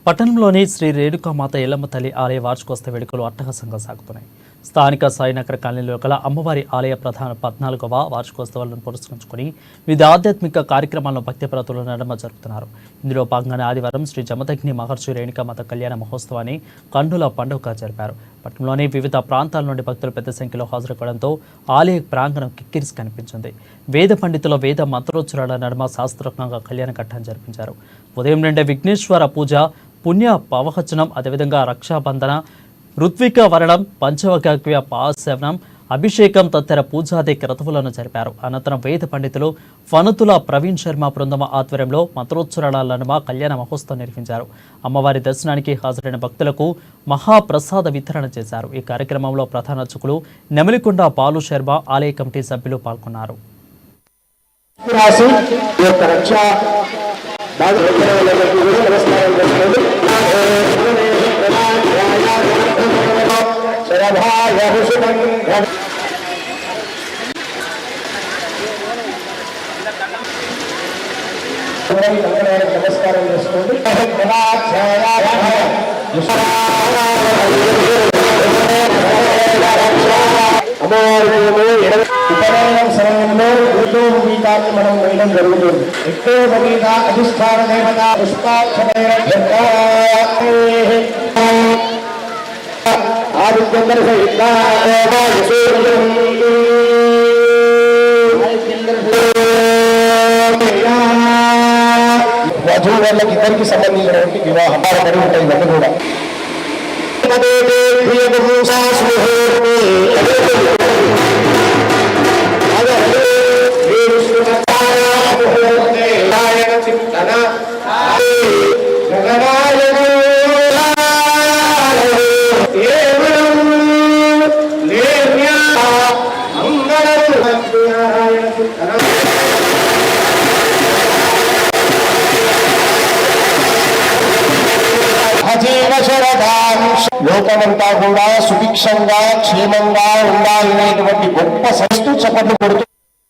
పట్టణంలోని శ్రీ రేణుకామాత ఎల్లమ్మ తల్లి ఆలయ వార్షికోత్సవ వేడుకలు అట్టహాసంగా సాగుతున్నాయి. స్థానిక సాయినగర్ కాలనీలో గల అమ్మవారి ఆలయ ప్రధాన 14వ వార్షికోత్సవాలను పురస్కరించుకుని వివిధ ఆధ్యాత్మిక కార్యక్రమాలను భక్తిప్రతుల నడుమ జరుపుతున్నారు. ఇందులో భాగంగానే ఆదివారం శ్రీ జమదగ్ని మహర్షి రేణుకామాత కళ్యాణ మహోత్సవాన్ని కన్నుల పండుగగా జరిపారు. పట్టణంలోని వివిధ ప్రాంతాల నుండి భక్తులు పెద్ద సంఖ్యలో హాజరుకావడంతో ఆలయ ప్రాంగణం కిక్కిరిసి కనిపించింది. వేద పండితుల వేద మంత్రోచ్చరాల నడుమ శాస్త్రోక్తంగా కళ్యాణ ఘట్టాన్ని జరిపించారు. ఉదయం నుండే విఘ్నేశ్వర పూజ, పుణ్య పవహచనం, అదేవిధంగా రక్షాబంధన, ఋత్విక వరణం, పంచవగవ్య పాశవనం, అభిషేకం తదితర పూజాది క్రతువులను జరిపారు. అనంతరం వేద పండితులు ఫణుతుల ప్రవీణ్ శర్మ బృందం ఆధ్వర్యంలో మంత్రోచ్చరాల నడుమ కళ్యాణ మహోత్సవం నిర్వహించారు. అమ్మవారి దర్శనానికి హాజరైన భక్తులకు మహాప్రసాద వితరణ చేశారు. ఈ కార్యక్రమంలో ప్రధాన అర్చకులు నెమలికొండ బాలు శర్మ, ఆలయ కమిటీ సభ్యులు పాల్గొన్నారు. నమస్కారం చేసుకోండి. ఉపనయనం సమయంలో గీతాన్ని మనం వేయడం జరుగుతుంది. ఎక్కువ గీత అధిష్టాన దేవత పుష్పాక్షర ఆదిత్యందర వధువు వాళ్ళకి ఇద్దరికి సంబంధించినటువంటి వివాహం పడి ఉంటాయి. ఇవన్నీ కూడా లోకమంతా కూడా సుభిక్షంగా క్షేమంగా ఉండాలనేటువంటి గొప్ప సంస్థ చప్పట్లు కొడుతూ